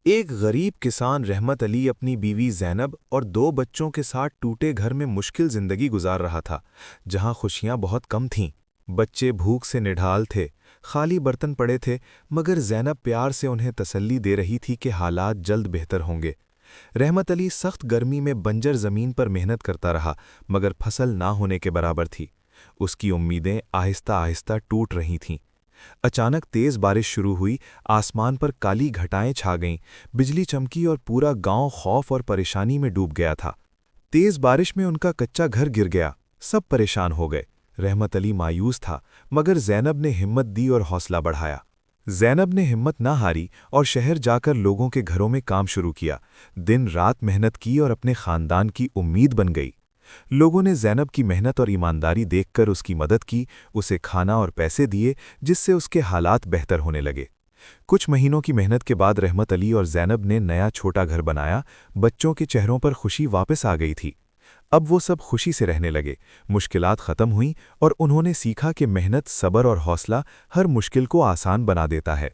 ایک غریب کسان رحمت علی اپنی بیوی زینب اور دو بچوں کے ساتھ ٹوٹے گھر میں مشکل زندگی گزار رہا تھا، جہاں خوشیاں بہت کم تھیں۔ بچے بھوک سے نڈھال تھے، خالی برتن پڑے تھے، مگر زینب پیار سے انہیں تسلی دے رہی تھی کہ حالات جلد بہتر ہوں گے۔ رحمت علی سخت گرمی میں بنجر زمین پر محنت کرتا رہا، مگر فصل نہ ہونے کے برابر تھی۔ اس کی امیدیں آہستہ آہستہ ٹوٹ رہی تھیں۔ اچانک تیز بارش شروع ہوئی، آسمان پر کالی گھٹائیں چھا گئیں، بجلی چمکی اور پورا گاؤں خوف اور پریشانی میں ڈوب گیا تھا۔ تیز بارش میں ان کا کچا گھر گر گیا، سب پریشان ہو گئے۔ رحمت علی مایوس تھا، مگر زینب نے ہمت دی اور حوصلہ بڑھایا۔ زینب نے ہمت نہ ہاری اور شہر جا کر لوگوں کے گھروں میں کام شروع کیا، دن رات محنت کی اور اپنے خاندان کی امید بن گئی۔ لوگوں نے زینب کی محنت اور ایمانداری دیکھ کر اس کی مدد کی، اسے کھانا اور پیسے دیے، جس سے اس کے حالات بہتر ہونے لگے۔ کچھ مہینوں کی محنت کے بعد رحمت علی اور زینب نے نیا چھوٹا گھر بنایا، بچوں کے چہروں پر خوشی واپس آ گئی تھی۔ اب وہ سب خوشی سے رہنے لگے، مشکلات ختم ہوئیں اور انہوں نے سیکھا کہ محنت، صبر اور حوصلہ ہر مشکل کو آسان بنا دیتا ہے۔